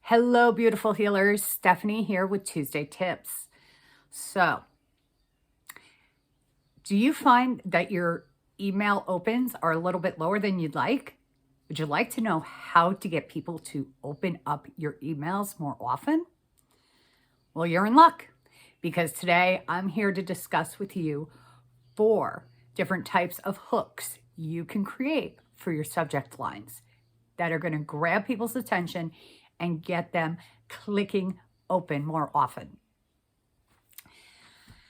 Hello, beautiful healers. Stephanie here with Tuesday Tips. So, do you find that your email opens are a little bit lower than you'd like? Would you like to know how to get people to open up your emails more often? Well, you're in luck because today I'm here to discuss with you 4 different types of hooks you can create for your subject lines that are going to grab people's attention and get them clicking open more often.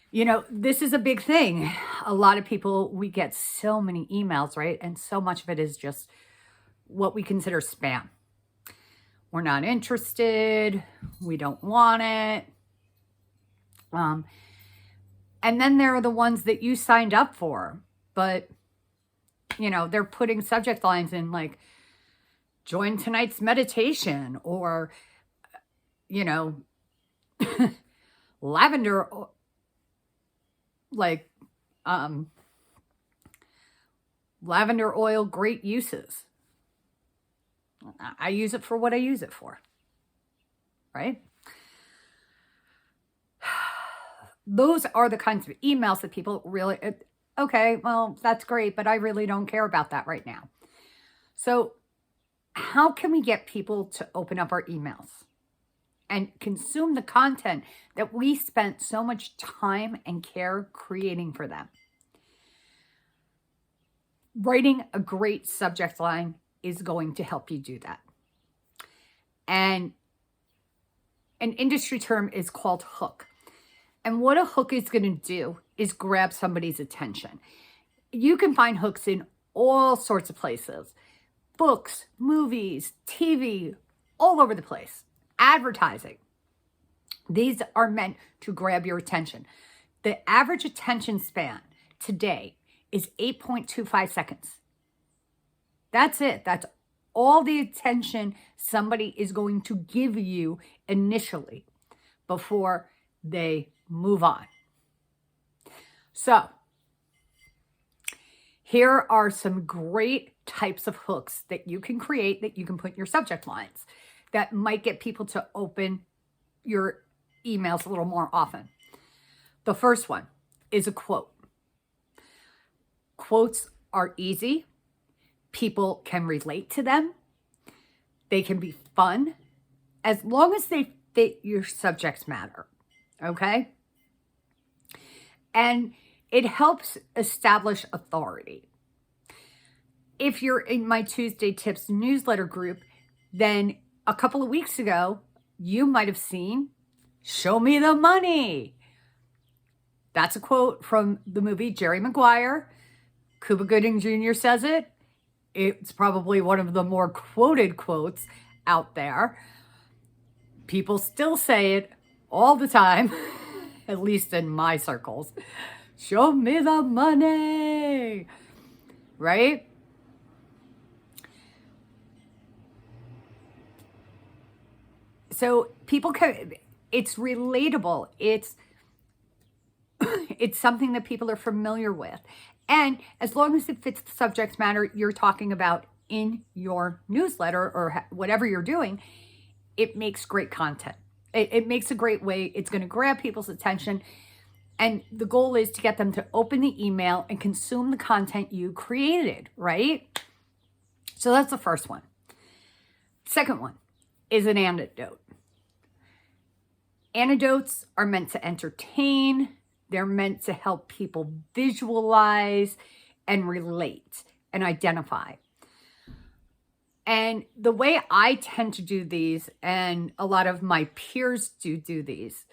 You know, this is a big thing. A lot of people, we get so many emails, right? And so much of it is just what we consider spam. We're not interested. We don't want it. And then there are the ones that you signed up for, but, you know, they're putting subject lines in like, join tonight's meditation or, you know, lavender, like, lavender oil, great uses. I use it for what I use it for, right? Those are the kinds of emails that people really, okay, well, that's great, but I really don't care about that right now. So how can we get people to open up our emails and consume the content that we spent so much time and care creating for them? Writing a great subject line is going to help you do that. And an industry term is called hook. And what a hook is going to do is grab somebody's attention. You can find hooks in all sorts of places. Books, movies, TV, all over the place. Advertising. These are meant to grab your attention. The average attention span today is 8.25 seconds. That's it. That's all the attention somebody is going to give you initially before they move on. So, here are some great types of hooks that you can create that you can put in your subject lines that might get people to open your emails a little more often. The first one is a quote. Quotes are easy. People can relate to them. They can be fun as long as they fit your subject matter. Okay? And it helps establish authority. If you're in my Tuesday Tips newsletter group, then a couple of weeks ago, you might have seen, "Show me the money." That's a quote from the movie Jerry Maguire. Cuba Gooding Jr. says it. It's probably one of the more quoted quotes out there. People still say it all the time, at least in my circles. "Show me the money," right? So people can, it's relatable. It's something that people are familiar with. And as long as it fits the subject matter you're talking about in your newsletter or whatever you're doing, it makes great content. It makes a great way. It's going to grab people's attention. And the goal is to get them to open the email and consume the content you created, right? So that's the first one. Second one is an anecdote. Anecdotes are meant to entertain. They're meant to help people visualize and relate and identify. And the way I tend to do these, and a lot of my peers do these,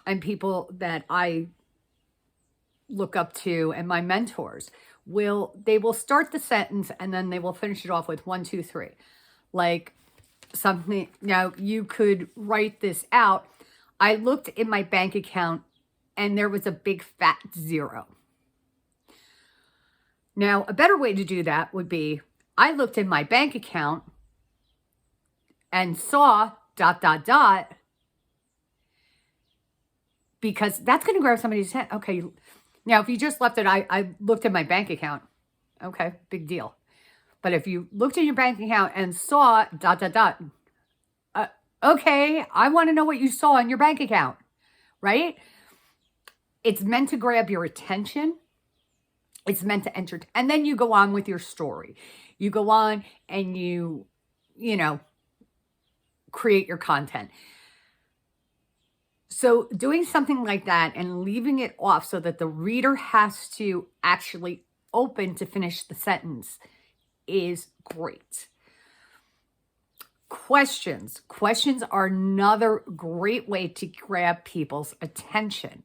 and people that I look up to and my mentors they will start the sentence and then they will finish it off with 1, 2, 3. Like something, now you could write this out. I looked in my bank account and there was a big fat 0. Now, a better way to do that would be, I looked in my bank account and saw ... because that's going to grab somebody's head. Okay, now if you just left it, I looked at my bank account. Okay, big deal. But if you looked at your bank account and saw ... Okay, I want to know what you saw in your bank account, right? It's meant to grab your attention. It's meant to entertain. And then you go on with your story. You go on and you know, create your content. So doing something like that and leaving it off so that the reader has to actually open to finish the sentence is great. Questions. Questions are another great way to grab people's attention.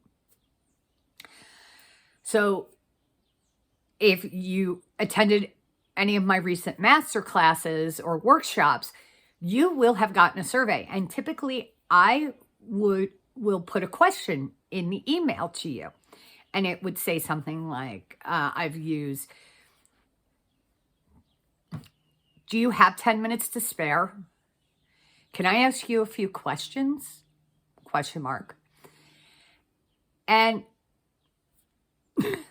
So if you attended any of my recent master classes or workshops, you will have gotten a survey. And typically I will put a question in the email to you. And it would say something like, I've used, do you have 10 minutes to spare? Can I ask you a few questions? Question mark. And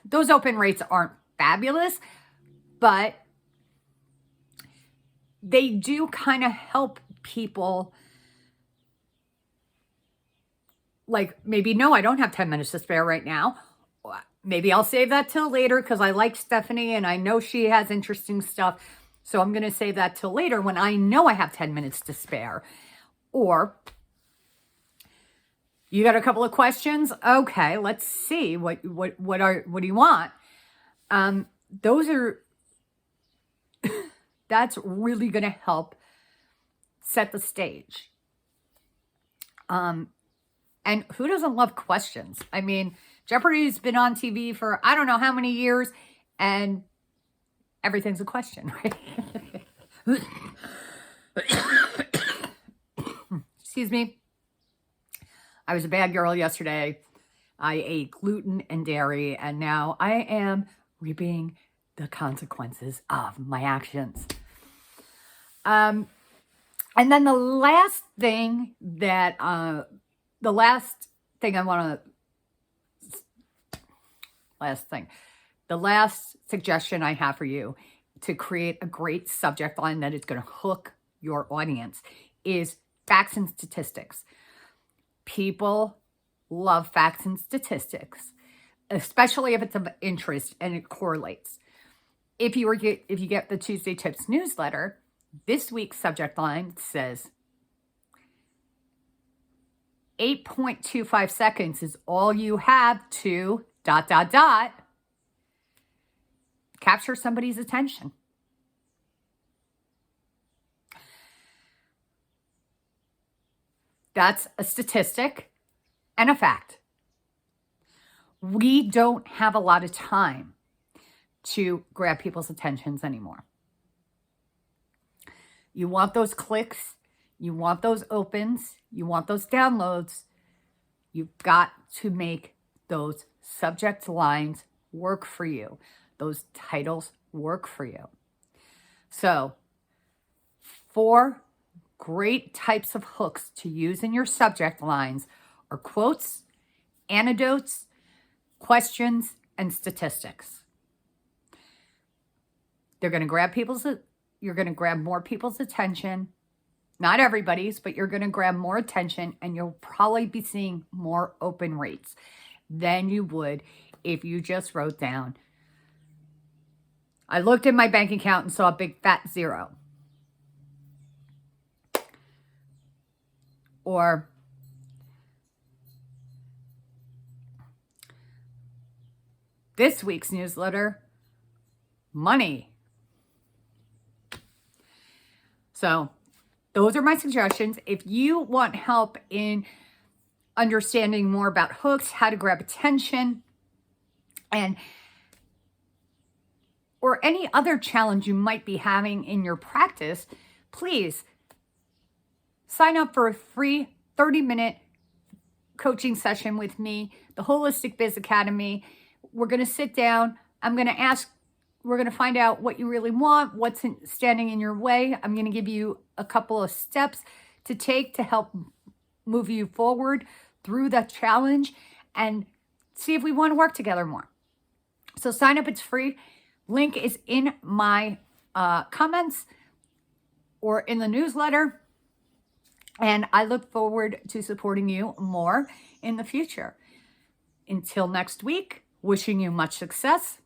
those open rates aren't fabulous, but they do kind of help people. Like, maybe, no, I don't have 10 minutes to spare right now. Maybe I'll save that till later because I like Stephanie and I know she has interesting stuff. So I'm going to save that till later when I know I have 10 minutes to spare. Or, you got a couple of questions? Okay, let's see. What do you want? That's really going to help set the stage. And who doesn't love questions? I mean, Jeopardy's been on TV for I don't know how many years, and everything's a question, right? Excuse me. I was a bad girl yesterday. I ate gluten and dairy, and now I am reaping the consequences of my actions. And then the last thing I want to, the last suggestion I have for you to create a great subject line that is going to hook your audience is facts and statistics. People love facts and statistics, especially if it's of interest and it correlates. If you get the Tuesday Tips newsletter, this week's subject line says 8.25 seconds is all you have to ... capture somebody's attention. That's a statistic and a fact. We don't have a lot of time to grab people's attentions anymore. You want those clicks, you want those opens, you want those downloads. You've got to make those subject lines work for you. Those titles work for you. So, 4 great types of hooks to use in your subject lines are quotes, anecdotes, questions, and statistics. You're going to grab more people's attention. Not everybody's, but you're going to grab more attention, and you'll probably be seeing more open rates than you would if you just wrote down, I looked at my bank account and saw a big fat 0. Or, this week's newsletter, money. So, those are my suggestions. If you want help in understanding more about hooks, how to grab attention, or any other challenge you might be having in your practice, please sign up for a free 30-minute coaching session with me, the Holistic Biz Academy. We're going to sit down. We're going to find out what you really want, what's standing in your way. I'm going to give you a couple of steps to take to help move you forward through that challenge and see if we want to work together more. So sign up, it's free. Link is in my comments or in the newsletter. And I look forward to supporting you more in the future. Until next week, wishing you much success.